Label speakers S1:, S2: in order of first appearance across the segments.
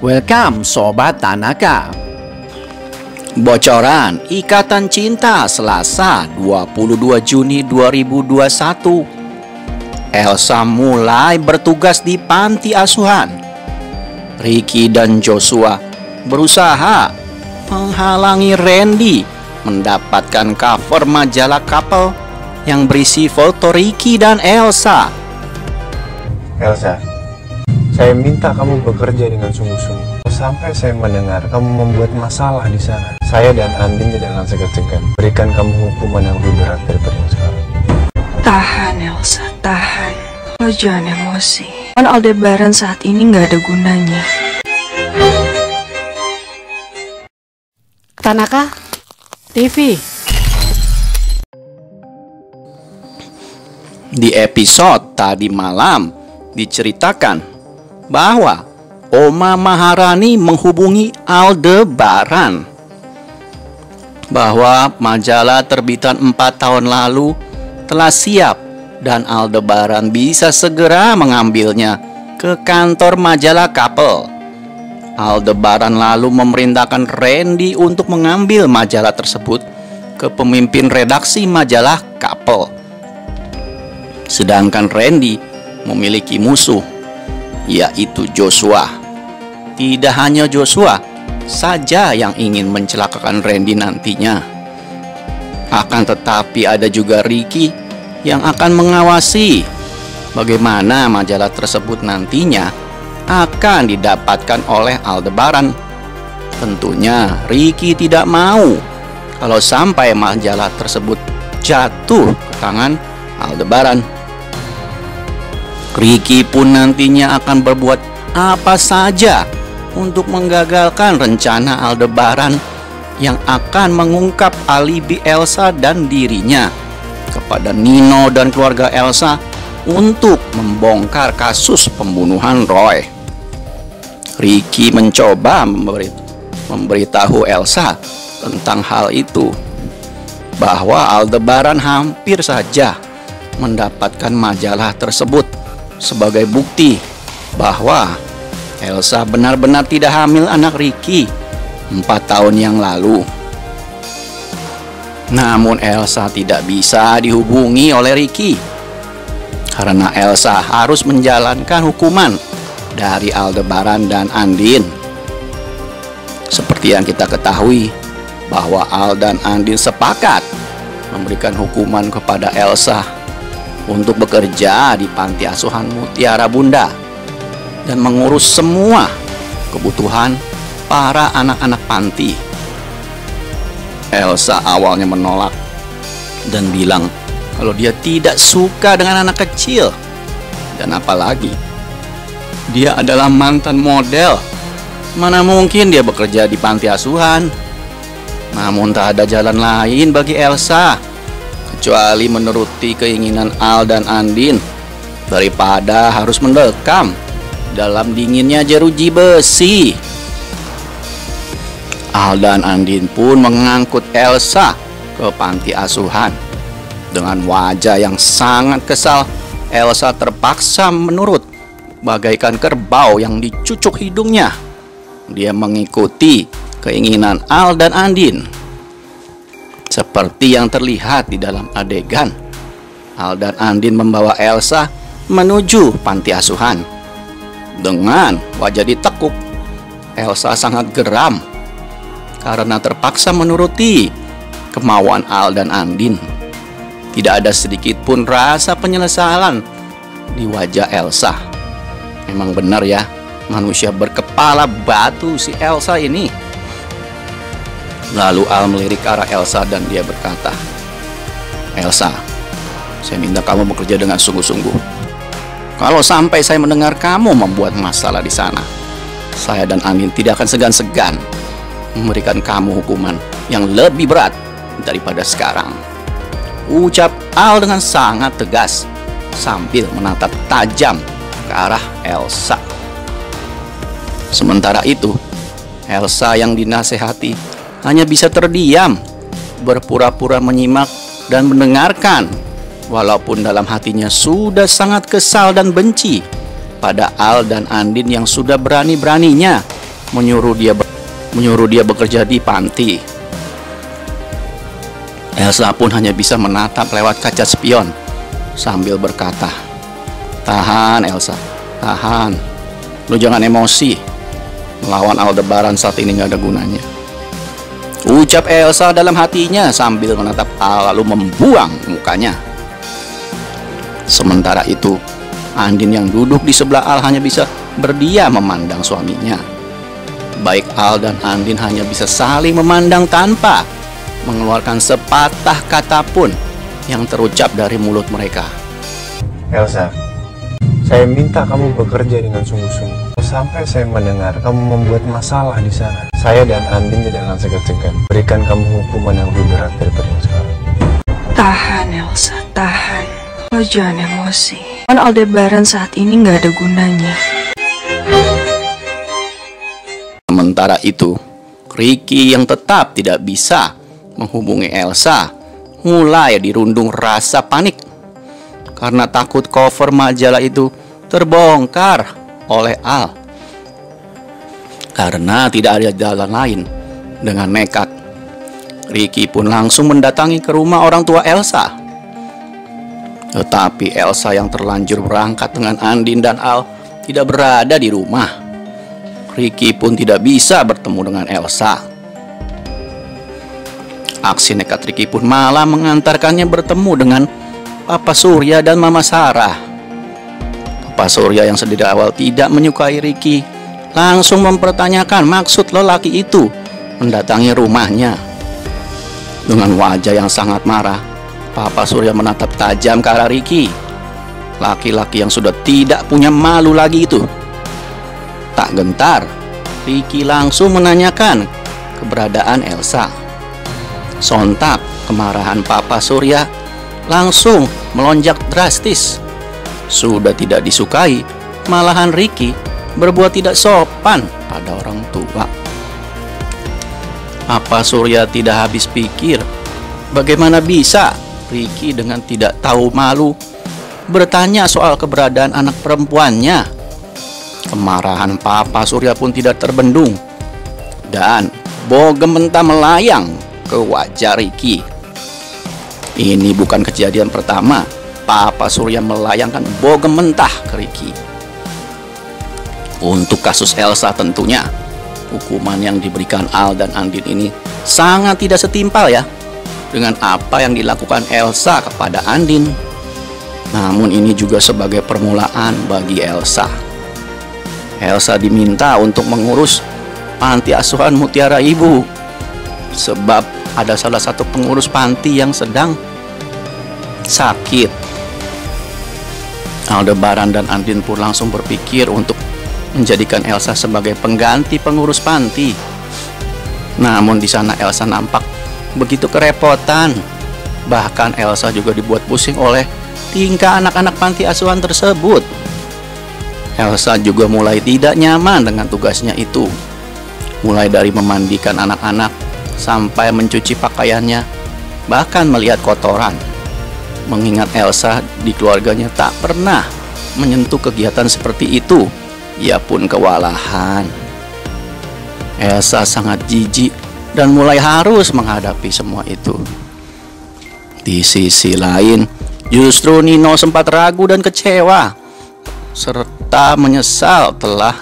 S1: Welcome Sobat Tanaka. Bocoran Ikatan Cinta Selasa 22 Juni 2021. Elsa mulai bertugas di panti asuhan. Ricky dan Joshua berusaha menghalangi Randy mendapatkan cover majalah couple yang berisi foto Ricky dan Elsa.
S2: Elsa, saya minta kamu bekerja dengan sungguh-sungguh. Sampai saya mendengar kamu membuat masalah di sana, saya dan Andin tidak akan segan-segan berikan kamu hukuman yang lebih berat daripada yang sekarang.
S3: Tahan Elsa, tahan. Lo jangan emosi. Kan Aldebaran saat ini nggak ada gunanya.
S4: Tanaka TV.
S1: Di episode tadi malam diceritakan bahwa Oma Maharani menghubungi Aldebaran bahwa majalah terbitan 4 tahun lalu telah siap dan Aldebaran bisa segera mengambilnya ke kantor majalah couple. Aldebaran lalu memerintahkan Randy untuk mengambil majalah tersebut ke pemimpin redaksi majalah couple. Sedangkan Randy memiliki musuh, yaitu Joshua. Tidak hanya Joshua saja yang ingin mencelakakan Randy nantinya. Akan tetapi ada juga Ricky yang akan mengawasi bagaimana majalah tersebut nantinya akan didapatkan oleh Aldebaran. Tentunya Ricky tidak mau kalau sampai majalah tersebut jatuh ke tangan Aldebaran. Ricky pun nantinya akan berbuat apa saja untuk menggagalkan rencana Aldebaran yang akan mengungkap alibi Elsa dan dirinya kepada Nino dan keluarga Elsa untuk membongkar kasus pembunuhan Roy. Ricky mencoba memberitahu Elsa tentang hal itu, bahwa Aldebaran hampir saja mendapatkan majalah tersebut sebagai bukti bahwa Elsa benar-benar tidak hamil anak Ricky 4 tahun yang lalu. Namun Elsa tidak bisa dihubungi oleh Ricky karena Elsa harus menjalankan hukuman dari Aldebaran dan Andin. Seperti yang kita ketahui bahwa Al dan Andin sepakat memberikan hukuman kepada Elsa untuk bekerja di panti asuhan Mutiara Bunda dan mengurus semua kebutuhan para anak-anak panti. Elsa awalnya menolak dan bilang kalau dia tidak suka dengan anak kecil, dan apalagi dia adalah mantan model. Mana mungkin dia bekerja di panti asuhan. Namun tak ada jalan lain bagi Elsa kecuali menuruti keinginan Al dan Andin daripada harus mendekam dalam dinginnya jeruji besi. Al dan Andin pun mengangkut Elsa ke panti asuhan. Dengan wajah yang sangat kesal, Elsa terpaksa menurut bagaikan kerbau yang dicucuk hidungnya. Dia mengikuti keinginan Al dan Andin. Seperti yang terlihat di dalam adegan, Al dan Andin membawa Elsa menuju panti asuhan. Dengan wajah ditekuk, Elsa sangat geram karena terpaksa menuruti kemauan Al dan Andin. Tidak ada sedikit pun rasa penyesalan di wajah Elsa. Memang benar ya, manusia berkepala batu si Elsa ini. Lalu Al melirik ke arah Elsa dan dia berkata, "Elsa, saya minta kamu bekerja dengan sungguh-sungguh. Kalau sampai saya mendengar kamu membuat masalah di sana, saya dan Andin tidak akan segan-segan memberikan kamu hukuman yang lebih berat daripada sekarang," ucap Al dengan sangat tegas sambil menatap tajam ke arah Elsa. Sementara itu, Elsa yang dinasehati hanya bisa terdiam, berpura-pura menyimak dan mendengarkan, walaupun dalam hatinya sudah sangat kesal dan benci pada Al dan Andin yang sudah berani-beraninya menyuruh dia bekerja di panti. Elsa pun hanya bisa menatap lewat kaca spion sambil berkata, "Tahan Elsa, tahan. Lu jangan emosi. Melawan Aldebaran saat ini gak ada gunanya," ucap Elsa dalam hatinya sambil menatap Al lalu membuang mukanya. Sementara itu, Andin yang duduk di sebelah Al hanya bisa berdiam memandang suaminya. Baik Al dan Andin hanya bisa saling memandang tanpa mengeluarkan sepatah kata pun yang terucap dari mulut mereka.
S2: Elsa, saya minta kamu bekerja dengan sungguh-sungguh. Sampai saya mendengar kamu membuat masalah di sana, saya dan Andin tidak akan segan-segan berikan kamu hukuman yang lebih berat daripada yang sekarang.
S3: Tahan Elsa, tahan. Lo jangan emosi. Aldebaran saat ini nggak ada gunanya.
S1: Sementara itu, Ricky yang tetap tidak bisa menghubungi Elsa mulai dirundung rasa panik karena takut cover majalah itu terbongkar oleh Al. Karena tidak ada jalan lain, dengan nekat Ricky pun langsung mendatangi ke rumah orang tua Elsa. Tetapi Elsa yang terlanjur berangkat dengan Andin dan Al tidak berada di rumah. Ricky pun tidak bisa bertemu dengan Elsa. Aksi nekat Ricky pun malah mengantarkannya bertemu dengan Papa Surya dan Mama Sarah. Papa Surya yang sedari awal tidak menyukai Ricky langsung mempertanyakan maksud lelaki itu mendatangi rumahnya. Dengan wajah yang sangat marah, Papa Surya menatap tajam ke arah Ricky. Laki-laki yang sudah tidak punya malu lagi itu. Tak gentar, Ricky langsung menanyakan keberadaan Elsa. Sontak kemarahan Papa Surya langsung melonjak drastis. Sudah tidak disukai, malahan Ricky berbuat tidak sopan pada orang tua. Papa Surya tidak habis pikir, bagaimana bisa Ricky dengan tidak tahu malu bertanya soal keberadaan anak perempuannya. Kemarahan Papa Surya pun tidak terbendung dan bogem mentah melayang ke wajah Ricky. Ini bukan kejadian pertama Papa Surya melayangkan bogem mentah ke Ricky. Untuk kasus Elsa tentunya hukuman yang diberikan Al dan Andin ini sangat tidak setimpal ya dengan apa yang dilakukan Elsa kepada Andin. Namun ini juga sebagai permulaan bagi Elsa. Elsa diminta untuk mengurus panti asuhan Mutiara Ibu sebab ada salah satu pengurus panti yang sedang sakit. Aldebaran dan Andin pun langsung berpikir untuk menjadikan Elsa sebagai pengganti pengurus panti. Namun di sana Elsa nampak begitu kerepotan. Bahkan Elsa juga dibuat pusing oleh tingkah anak-anak panti asuhan tersebut. Elsa juga mulai tidak nyaman dengan tugasnya itu. Mulai dari memandikan anak-anak sampai mencuci pakaiannya, bahkan melihat kotoran. Mengingat Elsa di keluarganya tak pernah menyentuh kegiatan seperti itu, ia pun kewalahan. Elsa sangat jijik dan mulai harus menghadapi semua itu. Di sisi lain, justru Nino sempat ragu dan kecewa, serta menyesal telah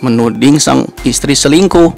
S1: menuding sang istri selingkuh.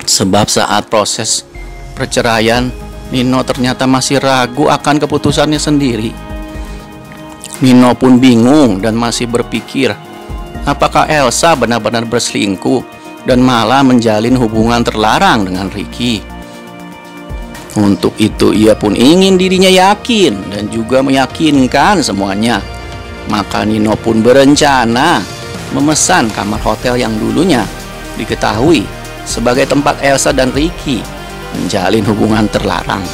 S1: Sebab saat proses perceraian, Nino ternyata masih ragu akan keputusannya sendiri. Nino pun bingung dan masih berpikir, apakah Elsa benar-benar berselingkuh dan malah menjalin hubungan terlarang dengan Ricky. Untuk itu ia pun ingin dirinya yakin dan juga meyakinkan semuanya. Maka Nino pun berencana memesan kamar hotel yang dulunya diketahui sebagai tempat Elsa dan Ricky menjalin hubungan terlarang.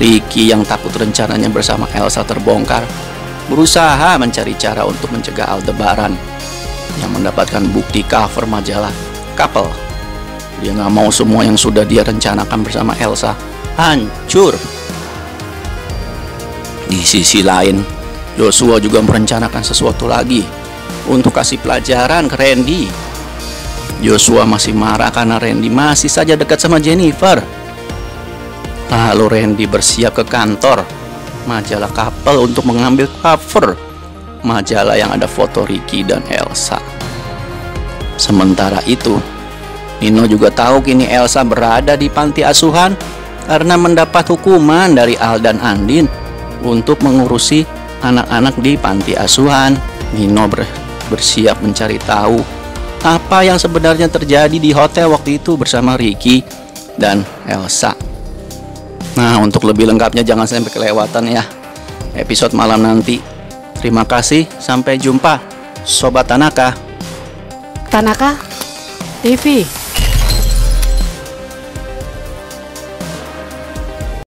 S1: Ricky yang takut rencananya bersama Elsa terbongkar berusaha mencari cara untuk mencegah Aldebaran yang mendapatkan bukti cover majalah Couple. Dia gak mau semua yang sudah dia rencanakan bersama Elsa hancur. Di sisi lain, Joshua juga merencanakan sesuatu lagi untuk kasih pelajaran ke Randy Joshua masih marah karena Randy masih saja dekat sama Jennifer. Lalu Randy bersiap ke kantor majalah couple untuk mengambil cover majalah yang ada foto Ricky dan Elsa. Sementara itu, Nino juga tahu kini Elsa berada di panti asuhan karena mendapat hukuman dari Al dan Andin untuk mengurusi anak-anak di panti asuhan. Nino bersiap mencari tahu apa yang sebenarnya terjadi di hotel waktu itu bersama Ricky dan Elsa. Nah, untuk lebih lengkapnya jangan sampai kelewatan ya episode malam nanti. Terima kasih, sampai jumpa Sobat Tanaka.
S4: Tanaka TV.